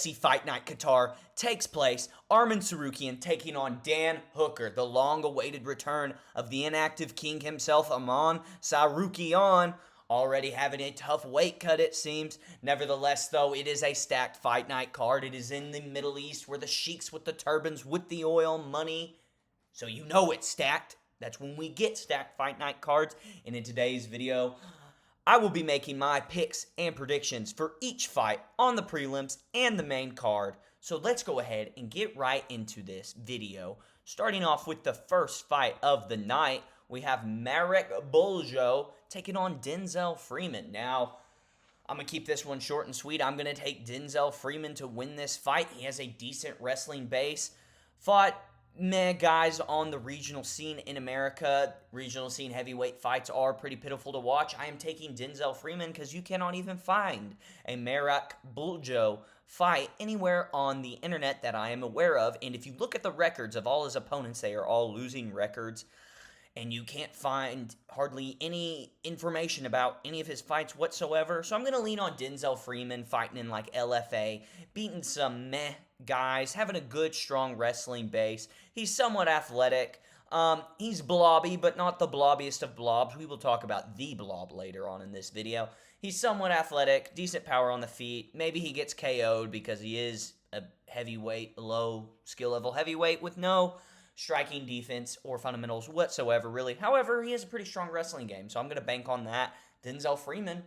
UFC Fight Night Qatar takes place. Arman Sarukian taking on Dan Hooker, the long-awaited return of the inactive king himself, Arman Sarukian. Already having a tough weight cut, it seems. Nevertheless, though, it is a stacked fight night card. It is in the Middle East where the sheiks with the turbans, with the oil money. So you know it's stacked. That's when we get stacked fight night cards. And in today's video, I will be making my picks and predictions for each fight on the prelims and the main card. So let's go ahead and get right into this video. Starting off with the first fight of the night, we have Marek Buljo taking on Denzel Freeman. Now, I'm going to keep this one short and sweet. I'm going to take Denzel Freeman to win this fight. He has a decent wrestling base. Fought guys on the regional scene in America. Regional scene heavyweight fights are pretty pitiful to watch. I am taking Denzel Freeman because you cannot even find a Marek Buljo fight anywhere on the internet that I am aware of. And if you look at the records of all his opponents, they are all losing records. And you can't find hardly any information about any of his fights whatsoever. So I'm going to lean on Denzel Freeman fighting in like LFA, beating some meh guys, having a good, strong wrestling base. He's somewhat athletic. He's blobby, but not the blobbiest of blobs. We will talk about the blob later on in this video. He's somewhat athletic, decent power on the feet. Maybe he gets KO'd because he is a heavyweight, low skill level heavyweight with no striking, defense, or fundamentals whatsoever, really. However, he has a pretty strong wrestling game, so I'm going to bank on that. Denzel Freeman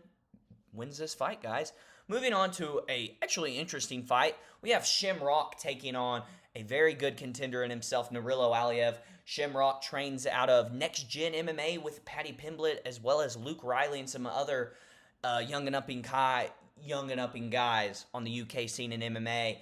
wins this fight, guys. Moving on to a actually interesting fight, we have Shamrock taking on a very good contender in himself, Nurilo Aliev. Shamrock trains out of Next Gen MMA with Paddy Pimblett, as well as Luke Riley and some other young and upping guys on the UK scene in MMA.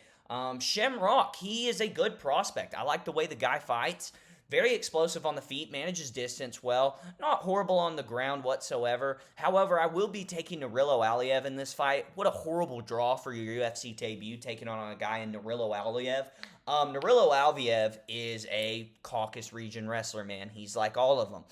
Shamrock, he is a good prospect. I like the way the guy fights. Very explosive on the feet, manages distance well. Not horrible on the ground whatsoever. However, I will be taking Nurilo Aliev in this fight. What a horrible draw for your UFC debut, taking on a guy in Nurilo Aliev. Nurilo Aliev is a Caucasus region wrestler, man. He's like all of them.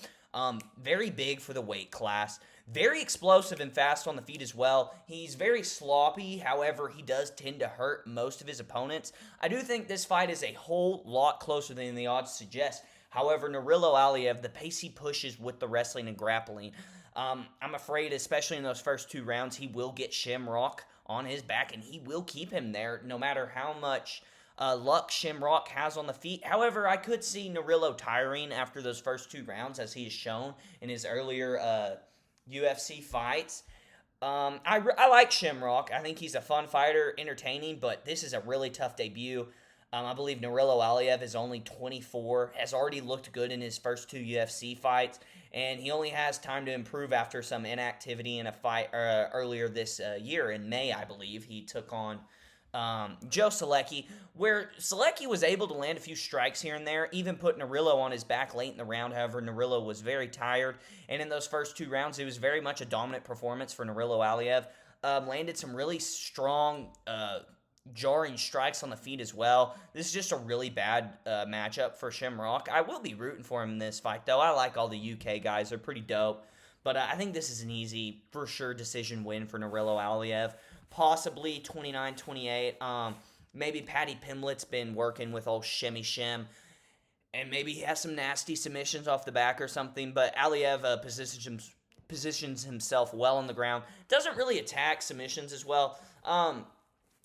Very big for the weight class. Very explosive and fast on the feet as well. He's very sloppy. However, he does tend to hurt most of his opponents. I do think this fight is a whole lot closer than the odds suggest. However, Nurilo Aliev, the pace he pushes with the wrestling and grappling, I'm afraid, especially in those first two rounds, he will get Shamrock on his back, and he will keep him there no matter how much luck Shamrock has on the feet. However, I could see Nurilo tiring after those first two rounds, as he has shown in his earlier UFC fights. I like Shamrock. I think he's a fun fighter, entertaining, but this is a really tough debut. I believe Nurilo Aliev is only 24, has already looked good in his first two UFC fights, and he only has time to improve after some inactivity in a fight earlier this year. In May, I believe, he took on Joe Selecki, where Selecki was able to land a few strikes here and there, even put Nurilo on his back late in the round. However, Nurilo was very tired, and in those first two rounds, it was very much a dominant performance for Nurilo Aliev. Landed some really strong, jarring strikes on the feet as well. This is just a really bad matchup for Shamrock. I will be rooting for him in this fight, though. I like all the UK guys. They're pretty dope. But I think this is an easy, for sure, decision win for Nurilo Aliev. Possibly 29-28. Maybe Paddy Pimblett's been working with old Shimmy Shim, and maybe he has some nasty submissions off the back or something. But Aliev positions himself well on the ground. Doesn't really attack submissions as well.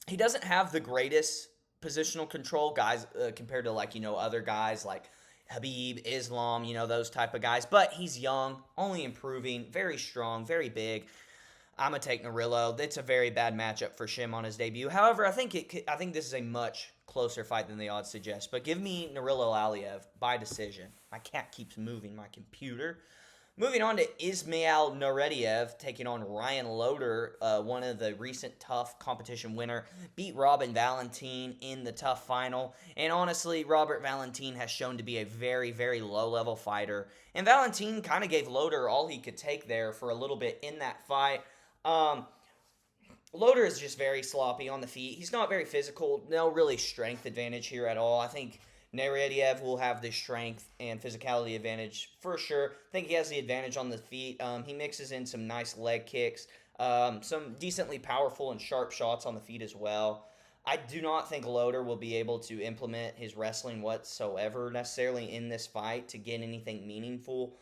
He doesn't have the greatest positional control, guys, compared to other guys like Habib, Islam, those type of guys. But he's young, only improving, very strong, very big. I'm going to take Nurilo. It's a very bad matchup for Shim on his debut. However, I think this is a much closer fight than the odds suggest. But give me Nurilo Aliev by decision. My cat keeps moving my computer. Moving on to Ismail Nurediev taking on Ryan Loder, one of the recent tough competition winner. Beat Robin Valentine in the tough final. And honestly, Robert Valentine has shown to be a very, very low-level fighter. And Valentine kind of gave Loder all he could take there for a little bit in that fight. Loder is just very sloppy on the feet. He's not very physical. No really strength advantage here at all. I think Nurediev will have the strength and physicality advantage for sure. I think he has the advantage on the feet. He mixes in some nice leg kicks, some decently powerful and sharp shots on the feet as well. I do not think Loder will be able to implement his wrestling whatsoever necessarily in this fight to get anything meaningful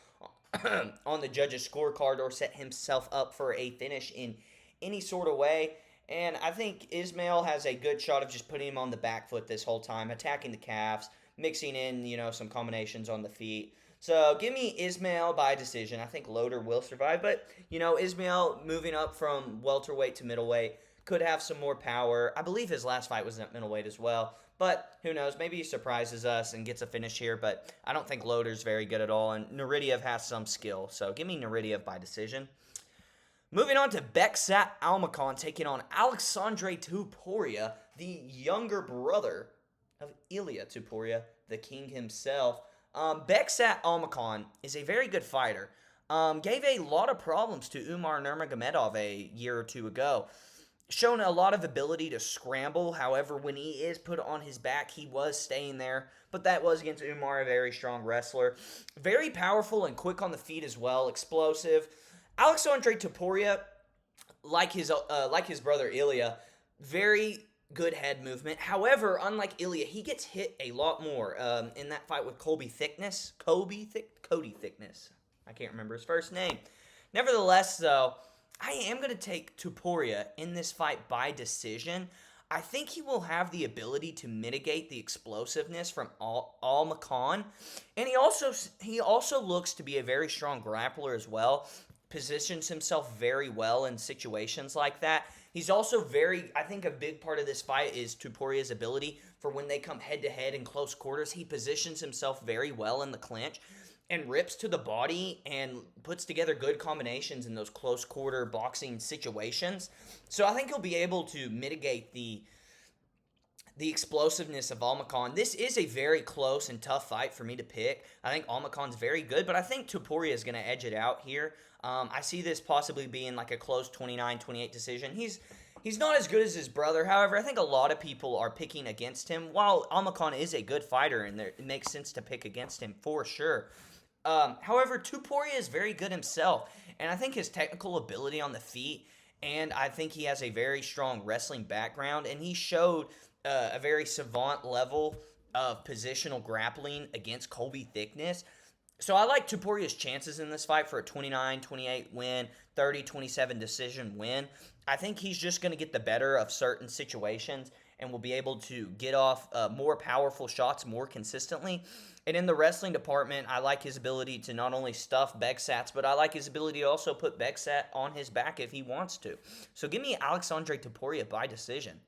on the judges' scorecard or set himself up for a finish in any sort of way. And I think Ismail has a good shot of just putting him on the back foot this whole time, attacking the calves, mixing in, some combinations on the feet. So give me Ismail by decision. I think Loder will survive, but, Ismail moving up from welterweight to middleweight could have some more power. I believe his last fight was at middleweight as well. But who knows? Maybe he surprises us and gets a finish here. But I don't think Loder's very good at all. And Nuridiev has some skill. So give me Nuridiev by decision. Moving on to Beksat Almakhan taking on Alexandre Tuporia, the younger brother of Ilya Tuporia, the king himself. Beksat Almakhan is a very good fighter. Gave a lot of problems to Umar Nurmagomedov a year or two ago. Shown a lot of ability to scramble. However, when he is put on his back, he was staying there. But that was against Umar, a very strong wrestler. Very powerful and quick on the feet as well. Explosive. Alexandre Topuria, like his brother Ilya, very good head movement. However, unlike Ilya, he gets hit a lot more in that fight with Cody Thickness. I can't remember his first name. Nevertheless, though, I am going to take Topuria in this fight by decision. I think he will have the ability to mitigate the explosiveness from Almakhan. And he also looks to be a very strong grappler as well. Positions himself very well in situations like that. He's also I think a big part of this fight is Tuporia's ability for when they come head-to-head in close quarters. He positions himself very well in the clinch and rips to the body and puts together good combinations in those close quarter boxing situations. So I think he'll be able to mitigate the explosiveness of Almakhan. This is a very close and tough fight for me to pick. I think Almakhan's very good, but I think Topuria is going to edge it out here. I see this possibly being like a close 29-28 decision. He's not as good as his brother. However, I think a lot of people are picking against him. While Almakhan is a good fighter, and it makes sense to pick against him for sure. However, Topuria is very good himself, and I think his technical ability on the feet, and I think he has a very strong wrestling background, and he showed a very savant level of positional grappling against Colby Thickness. So I like Tuporia's chances in this fight for a 29-28 win, 30-27 decision win. I think he's just going to get the better of certain situations and will be able to get off more powerful shots more consistently. And in the wrestling department, I like his ability to not only stuff Beksats, but I like his ability to also put Beksat on his back if he wants to. So give me Alexandre Topuria by decision.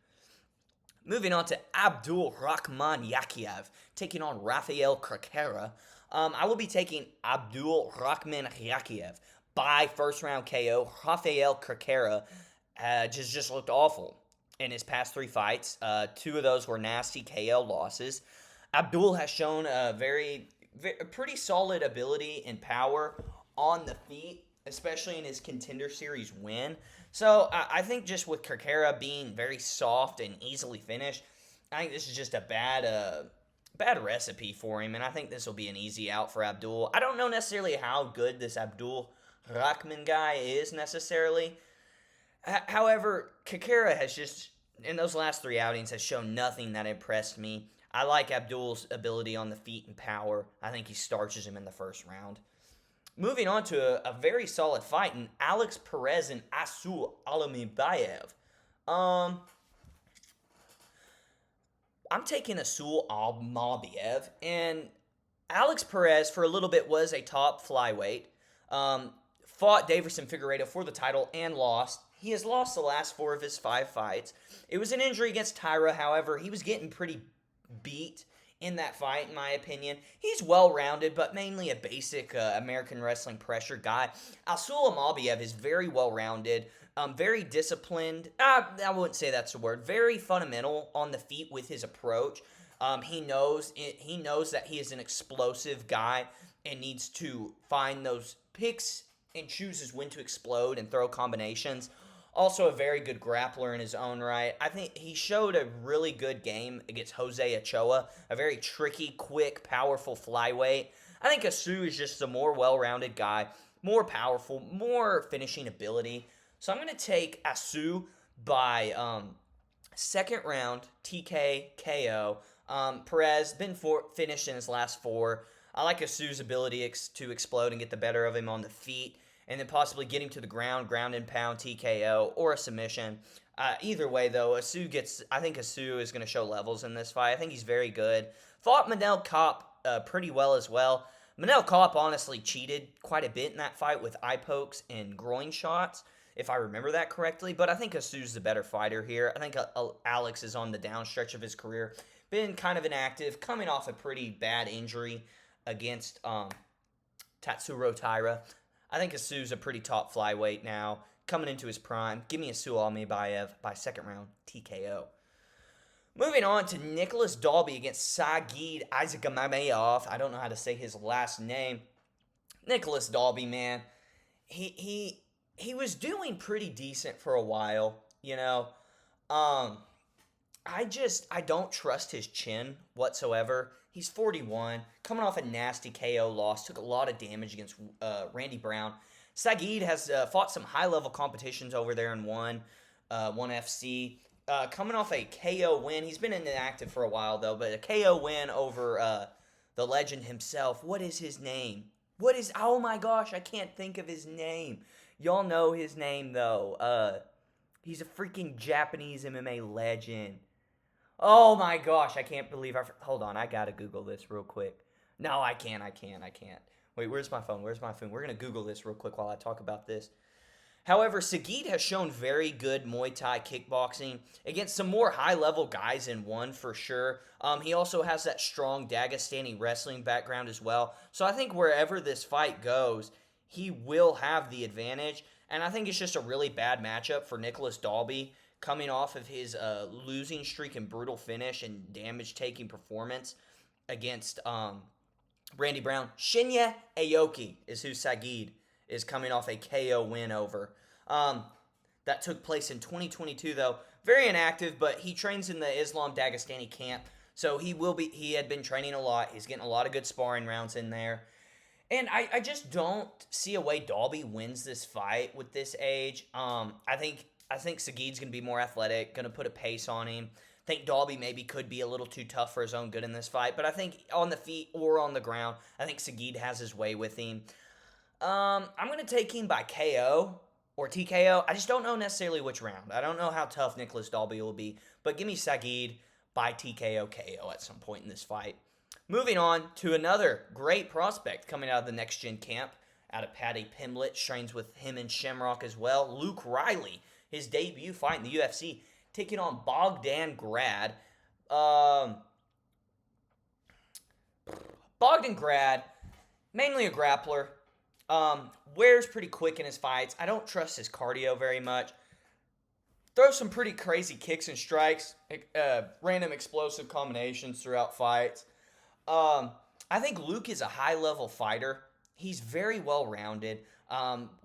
Moving on to Abdul Rahman Yakiev taking on Rafael Carrera. I will be taking Abdul Rahman Yakiev by first round KO. Rafael Carrera just looked awful in his past 3 fights. 2 of those were nasty KO losses. Abdul has shown a pretty solid ability and power on the feet, especially in his Contender Series win. So I think just with Carrera being very soft and easily finished, I think this is just a bad recipe for him, and I think this will be an easy out for Abdul. I don't know necessarily how good this Abdul Rahman guy is necessarily. However, Carrera has just, in those last 3 outings, has shown nothing that impressed me. I like Abdul's ability on the feet and power. I think he starches him in the first round. Moving on to a very solid fight in Alex Perez and Asul Alamibayev. I'm taking Asul Almabiev, and Alex Perez for a little bit was a top flyweight. Fought Davison Figueiredo for the title and lost. He has lost the last 4 of his 5 fights. It was an injury against Tyra, however, he was getting pretty beat in that fight, in my opinion. He's well-rounded, but mainly a basic American wrestling pressure guy. Asul Almabiev is very well-rounded, very disciplined. I wouldn't say that's the word. Very fundamental on the feet with his approach. He knows that he is an explosive guy and needs to find those picks and chooses when to explode and throw combinations. Also a very good grappler in his own right. I think he showed a really good game against Jose Ochoa, a very tricky, quick, powerful flyweight. I think Asu is just a more well-rounded guy, more powerful, more finishing ability. So I'm going to take Asu by Second round, TK KO. Perez been finished in his last 4. I like Asu's ability to explode and get the better of him on the feet, and then possibly get him to the ground and pound TKO or a submission. Either way, though, I think Asu is going to show levels in this fight. I think he's very good. Fought Manel Kopp pretty well as well. Manel Kopp honestly cheated quite a bit in that fight with eye pokes and groin shots, if I remember that correctly. But I think Asu's the better fighter here. I think Alex is on the downstretch of his career. Been kind of inactive, coming off a pretty bad injury against Tatsuro Taira. I think Asu's a pretty top flyweight now, coming into his prime. Give me Asu Almebayev by second round TKO. Moving on to Nicholas Dalby against Sagid Isagamameov. I don't know how to say his last name. Nicholas Dalby, man, he was doing pretty decent for a while, you know. I don't trust his chin whatsoever. He's 41, coming off a nasty KO loss, took a lot of damage against Randy Brown. Sagid has fought some high-level competitions over there and won 1FC. Coming off a KO win. He's been inactive for a while, though, but a KO win over the legend himself. What is his name? Oh my gosh, I can't think of his name. Y'all know his name, though. He's a freaking Japanese MMA legend. Oh my gosh, I can't believe hold on, I gotta Google this real quick. No, I can't. Wait, where's my phone? We're gonna Google this real quick while I talk about this. However, Sagid has shown very good Muay Thai kickboxing against some more high-level guys in one for sure. He also has that strong Dagestani wrestling background as well. So I think wherever this fight goes, he will have the advantage. And I think it's just a really bad matchup for Nicholas Dalby, coming off of his losing streak and brutal finish and damage-taking performance against Randy Brown. Shinya Aoki is who Sagid is coming off a KO win over. That took place in 2022, though. Very inactive, but he trains in the Islam Dagestani camp, so he had been training a lot. He's getting a lot of good sparring rounds in there. And I just don't see a way Dalby wins this fight with this age. I think Sagid's going to be more athletic, going to put a pace on him. I think Dalby maybe could be a little too tough for his own good in this fight, but I think on the feet or on the ground, I think Sagid has his way with him. I'm going to take him by KO or TKO. I just don't know necessarily which round. I don't know how tough Nicholas Dalby will be, but give me Sagid by TKO KO at some point in this fight. Moving on to another great prospect coming out of the Next Gen camp, out of Paddy Pimblett, trains with him and Shamrock as well. Luke Riley, his debut fight in the UFC, taking on Bogdan Grad. Bogdan Grad, mainly a grappler, wears pretty quick in his fights. I don't trust his cardio very much. Throws some pretty crazy kicks and strikes, random explosive combinations throughout fights. I think Luke is a high-level fighter. He's very well-rounded.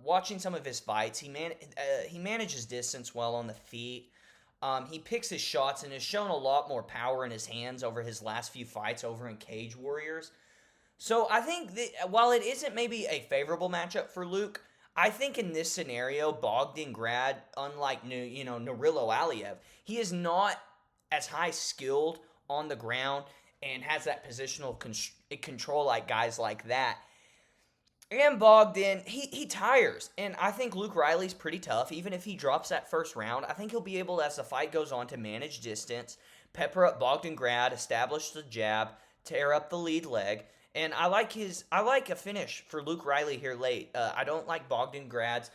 Watching some of his fights, he manages distance well on the feet. He picks his shots and has shown a lot more power in his hands over his last few fights over in Cage Warriors. So I think that while it isn't maybe a favorable matchup for Luke, I think in this scenario, Bogdan Grad, unlike Nurilo Aliev, he is not as high skilled on the ground and has that positional control like guys like that. And Bogdan, he tires. And I think Luke Riley's pretty tough. Even if he drops that first round, I think he'll be able, as the fight goes on, to manage distance, pepper up Bogdan Grad, establish the jab, tear up the lead leg. And I like a finish for Luke Riley here late. I don't like Bogdan Grad's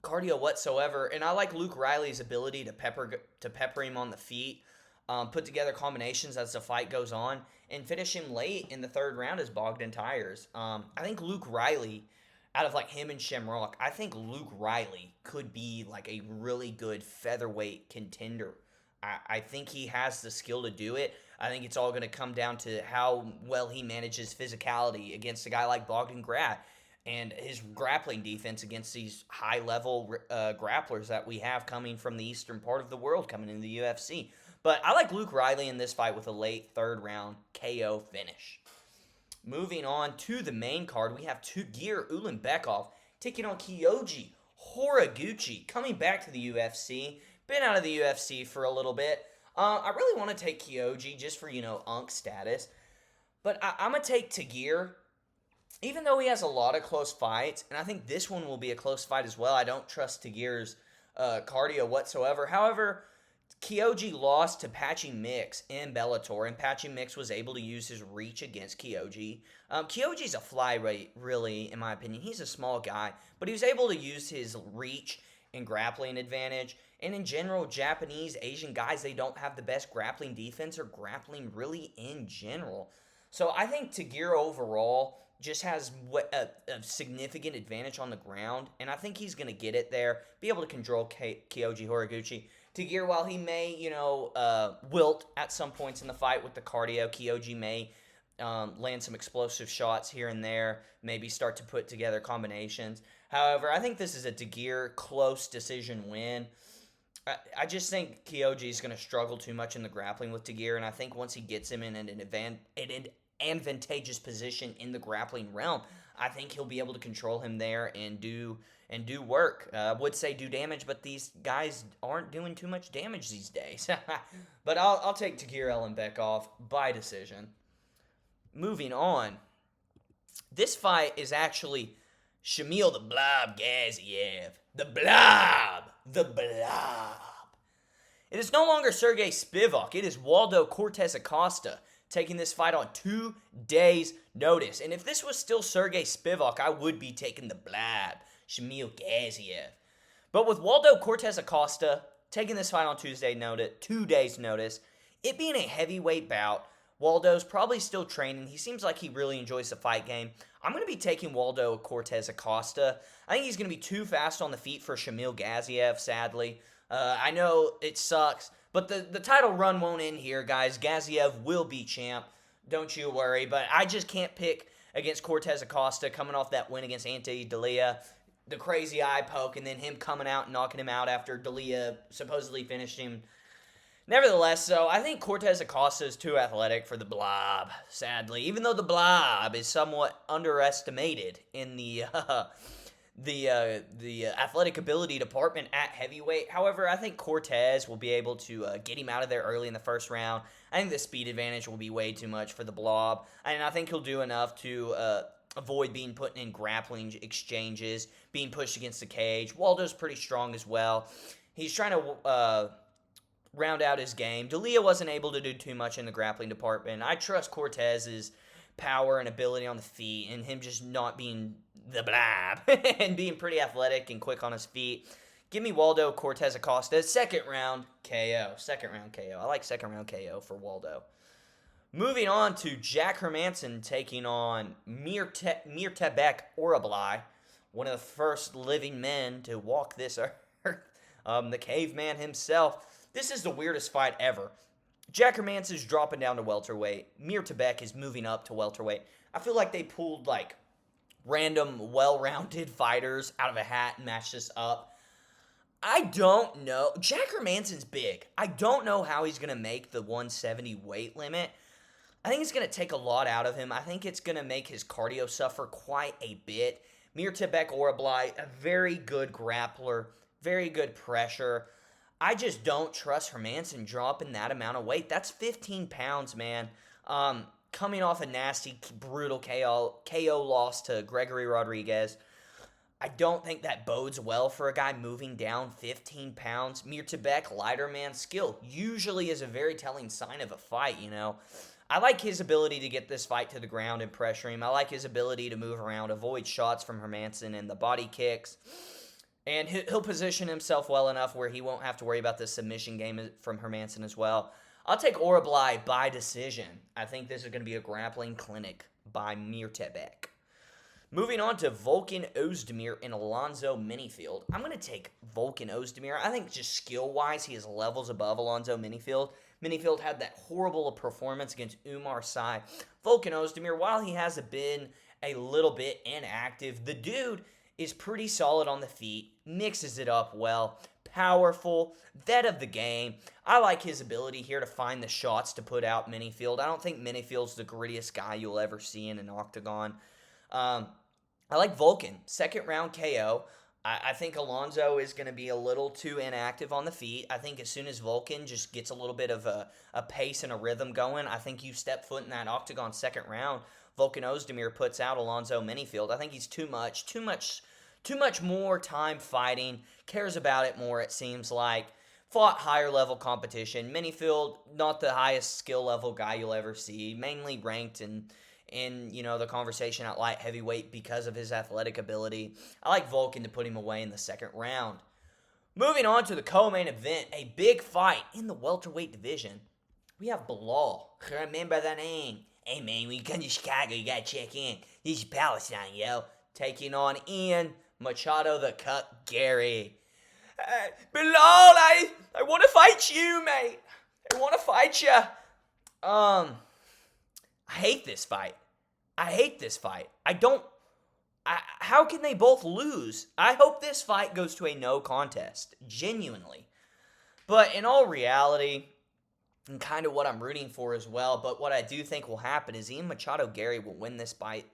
cardio whatsoever. And I like Luke Riley's ability to pepper him on the feet. Put together combinations as the fight goes on, and finish him late in the third round as Bogdan tires. I think Luke Riley, out of like him and Shamrock, I think Luke Riley could be like a really good featherweight contender. I think he has the skill to do it. I think it's all going to come down to how well he manages physicality against a guy like Bogdan Grad and his grappling defense against these high-level grapplers that we have coming from the eastern part of the world coming into the UFC. But I like Luke Riley in this fight with a late third round KO finish. Moving on to the main card, we have Tugir Ulanbekov taking on Kyoji Horiguchi, coming back to the UFC. been out of the UFC for a little bit. I really want to take Kyoji just for, Unk status. But I'm going to take Tagir, even though he has a lot of close fights, and I think this one will be a close fight as well. I don't trust Tagir's cardio whatsoever. However, Kyoji lost to Patchy Mix in Bellator, and Patchy Mix was able to use his reach against Kyoji. Kyoji's a flyweight, really, in my opinion. He's a small guy, but he was able to use his reach and grappling advantage. And in general, Japanese, Asian guys, they don't have the best grappling defense or grappling really in general. So I think Tagir overall just has a significant advantage on the ground, and I think he's going to get it there, be able to control Kyoji Horiguchi. Tagir, while he may, wilt at some points in the fight with the cardio, Kyoji may land some explosive shots here and there, maybe start to put together combinations. However, I think this is a Tagir close decision win. I just think Kyoji is going to struggle too much in the grappling with Tagir, and I think once he gets him in an advantageous position in the grappling realm, I think he'll be able to control him there and do work. I would say do damage, but these guys aren't doing too much damage these days. But I'll take Tagir Ellenbeck by decision. Moving on, this fight is actually Shamil the Blob Gaziev. The Blob! The Blob! It is no longer Sergey Spivak. It is Waldo Cortez Acosta taking this fight on 2 days' notice. And if this was still Sergey Spivak, I would be taking the Blob, Shamil Gaziev. But with Waldo Cortez Acosta taking this fight on 2 days' notice, it being a heavyweight bout, Waldo's probably still training. He seems like he really enjoys the fight game. I'm going to be taking Waldo Cortez Acosta. I think he's going to be too fast on the feet for Shamil Gaziev, sadly. I know it sucks, but the title run won't end here, guys. Gaziev will be champ. Don't you worry. But I just can't pick against Cortez Acosta coming off that win against Ante D'Elia. The crazy eye poke, and then him coming out and knocking him out after D'Elia supposedly finished him. Nevertheless, so I think Cortez Acosta is too athletic for the Blob, sadly. Even though the Blob is somewhat underestimated in the athletic ability department at heavyweight. However, I think Cortez will be able to get him out of there early in the first round. I think the speed advantage will be way too much for the Blob, and I think he'll do enough to avoid being put in grappling exchanges, being pushed against the cage. Waldo's pretty strong as well. He's trying to round out his game. D'Elia wasn't able to do too much in the grappling department. I trust Cortez's power and ability on the feet, and him just not being the Blob and being pretty athletic and quick on his feet. Give me Waldo Cortez Acosta. Second round KO. I like second round KO for Waldo. Moving on to Jack Hermansson taking on Mirtabek Orablai, one of the first living men to walk this earth. The caveman himself. This is the weirdest fight ever. Jack Hermansson is dropping down to welterweight. Mirtabek is moving up to welterweight. I feel like they pulled random, well-rounded fighters out of a hat and matched this up. I don't know. Jack Hermansson's big. I don't know how he's going to make the 170 weight limit. I think it's going to take a lot out of him. I think it's going to make his cardio suffer quite a bit. Mirtabek Orablai, a very good grappler, very good pressure. I just don't trust Hermansson dropping that amount of weight. That's 15 pounds, man. Coming off a nasty, brutal KO loss to Gregory Rodriguez. I don't think that bodes well for a guy moving down 15 pounds. Mirtabek, lighter man skill, usually is a very telling sign of a fight, I like his ability to get this fight to the ground and pressure him. I like his ability to move around, avoid shots from Hermansson and the body kicks. And he'll position himself well enough where he won't have to worry about the submission game from Hermansson as well. I'll take Orablai by decision. I think this is going to be a grappling clinic by Mirtabek. Moving on to Volkan Ozdemir and Alonzo Minifield. I'm going to take Volkan Ozdemir. I think just skill-wise, he is levels above Alonzo Minifield. Minifield had that horrible performance against Umar Sy. Volkan Ozdemir, while he has been a little bit inactive, the dude is pretty solid on the feet, mixes it up well, powerful, vet of the game. I like his ability here to find the shots to put out Minifield. I don't think Minifield's the grittiest guy you'll ever see in an octagon. I like Volkan, second round KO. I think Alonso is going to be a little too inactive on the feet. I think as soon as Vulcan just gets a little bit of a pace and a rhythm going, I think you step foot in that octagon second round, Vulcan Ozdemir puts out Alonso Minifield. I think he's too much more time fighting, cares about it more, it seems like. Fought higher level competition. Minifield, not the highest skill level guy you'll ever see, mainly ranked in the conversation at light heavyweight because of his athletic ability. I like Vulcan to put him away in the second round. Moving on to the co-main event, a big fight in the welterweight division. We have Bilal. Remember the name. Hey man, when you come to Chicago, you gotta check in. This is Palestine, yo. Taking on Ian Machado the Cut Garry. Bilal, I want to fight you, mate. I want to fight you. I hate this fight. How can they both lose? I hope this fight goes to a no contest. Genuinely. But in all reality, and kind of what I'm rooting for as well, but what I do think will happen is Ian Machado Garry will win this fight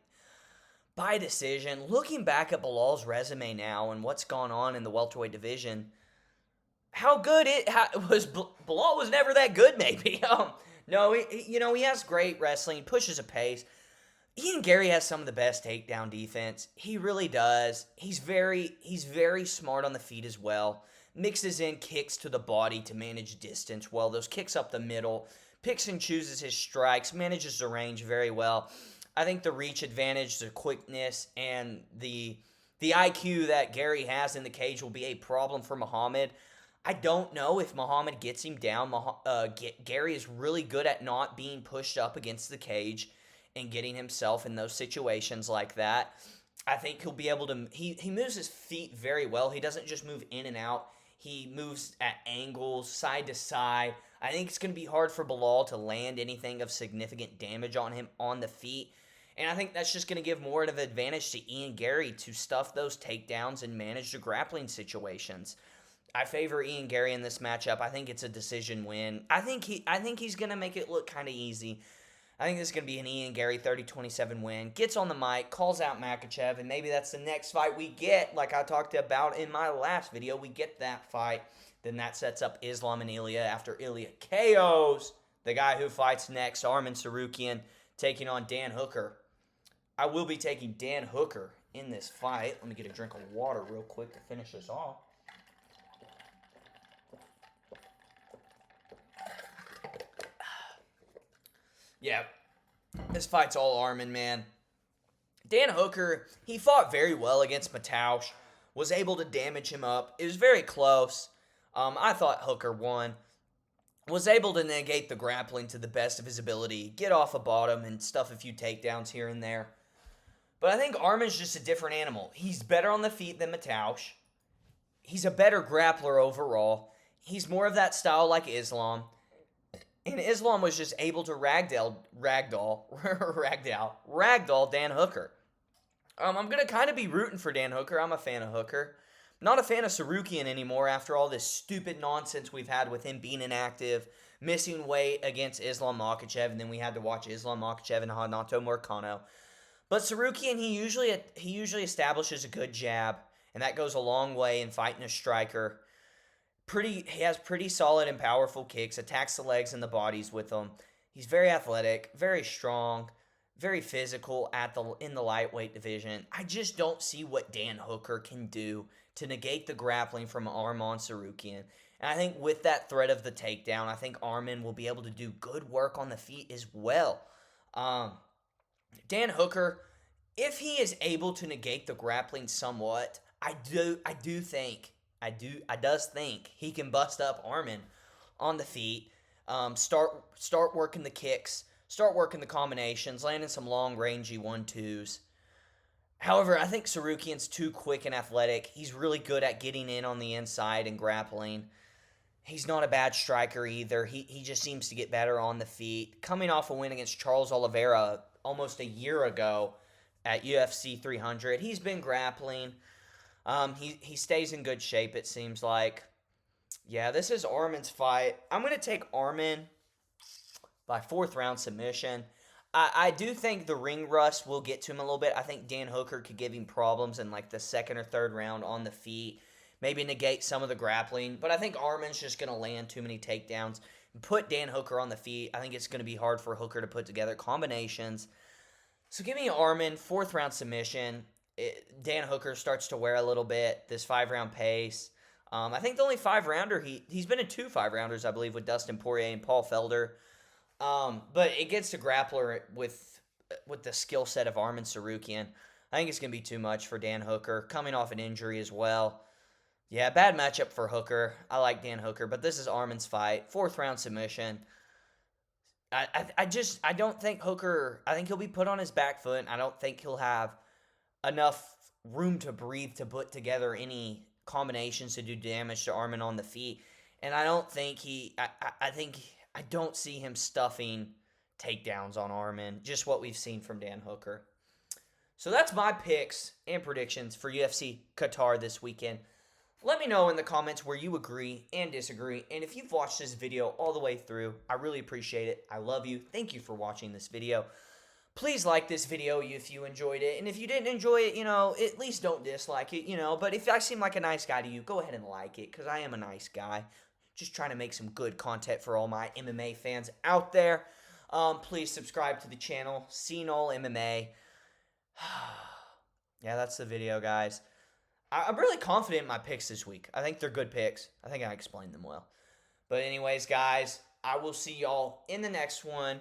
by decision. Looking back at Bilal's resume now and what's gone on in the welterweight division, Bilal was never that good, maybe. No, he has great wrestling, pushes a pace. Ian Garry has some of the best takedown defense. He really does. He's very smart on the feet as well. Mixes in kicks to the body to manage distance well. Those kicks up the middle. Picks and chooses his strikes. Manages the range very well. I think the reach advantage, the quickness, and the IQ that Garry has in the cage will be a problem for Muhammad. I don't know if Muhammad gets him down. Garry is really good at not being pushed up against the cage and getting himself in those situations like that. I think he'll be able to... He moves his feet very well. He doesn't just move in and out. He moves at angles, side to side. I think it's going to be hard for Bilal to land anything of significant damage on him on the feet. And I think that's just going to give more of an advantage to Ian Garry to stuff those takedowns and manage the grappling situations. I favor Ian Garry in this matchup. I think it's a decision win. I think he's going to make it look kind of easy. I think this is going to be an Ian Garry 30-27 win. Gets on the mic, calls out Makhachev, and maybe that's the next fight we get. Like I talked about in my last video, we get that fight. Then that sets up Islam and Ilya after Ilya KOs the guy who fights next, Arman Tsarukyan, taking on Dan Hooker. I will be taking Dan Hooker in this fight. Let me get a drink of water real quick to finish this off. Yeah, this fight's all Arman, man. Dan Hooker, he fought very well against Mataush, was able to damage him up. It was very close. I thought Hooker won. Was able to negate the grappling to the best of his ability, get off a bottom and stuff a few takedowns here and there. But I think Arman's just a different animal. He's better on the feet than Mataush. He's a better grappler overall. He's more of that style like Islam. And Islam was just able to ragdoll Dan Hooker. I'm going to kind of be rooting for Dan Hooker. I'm a fan of Hooker. Not a fan of Tsarukyan anymore after all this stupid nonsense we've had with him being inactive, missing weight against Islam Makhachev, and then we had to watch Islam Makhachev and Hanato Moicano. But Tsarukyan, he usually establishes a good jab, and that goes a long way in fighting a striker. He has pretty solid and powerful kicks, attacks the legs and the bodies with them. He's very athletic, very strong, very physical in the lightweight division. I just don't see what Dan Hooker can do to negate the grappling from Arman Tsarukyan. And I think with that threat of the takedown, I think Arman will be able to do good work on the feet as well. Dan Hooker, if he is able to negate the grappling somewhat, I think he can bust up Arman on the feet, start working the kicks, start working the combinations, landing some long rangey 1-2s. However, I think Tsarukyan's too quick and athletic. He's really good at getting in on the inside and grappling. He's not a bad striker either. He just seems to get better on the feet. Coming off a win against Charles Oliveira almost a year ago at UFC 300, he's been grappling. He stays in good shape, it seems like. Yeah, this is Arman's fight. I'm going to take Arman by 4th round submission. I do think the ring rust will get to him a little bit. I think Dan Hooker could give him problems in like the second or third round on the feet, maybe negate some of the grappling. But I think Arman's just going to land too many takedowns, put Dan Hooker on the feet. I think it's going to be hard for Hooker to put together combinations. So give me Arman, fourth round submission. Dan Hooker starts to wear a little bit, this 5-round pace. I think the only 5-rounder, he's been in 2 5-rounders, I believe, with Dustin Poirier and Paul Felder. But it gets the grappler with the skill set of Arman Tsarukyan. I think it's going to be too much for Dan Hooker, coming off an injury as well. Yeah, bad matchup for Hooker. I like Dan Hooker, but this is Arman's fight. 4th round submission. I don't think Hooker, I think he'll be put on his back foot. I don't think he'll have enough room to breathe to put together any combinations to do damage to Arman on the feet. And I don't think I don't see him stuffing takedowns on Arman, just what we've seen from Dan Hooker. So that's my picks and predictions for UFC Qatar this weekend. Let me know in the comments where you agree and disagree. And if you've watched this video all the way through, I really appreciate it. I love you. Thank you for watching this video. Please like this video if you enjoyed it. And if you didn't enjoy it, at least don't dislike it, But if I seem like a nice guy to you, go ahead and like it, because I am a nice guy. Just trying to make some good content for all my MMA fans out there. Please subscribe to the channel, CNOL MMA. Yeah, that's the video, guys. I'm really confident in my picks this week. I think they're good picks. I think I explained them well. But anyways, guys, I will see y'all in the next one.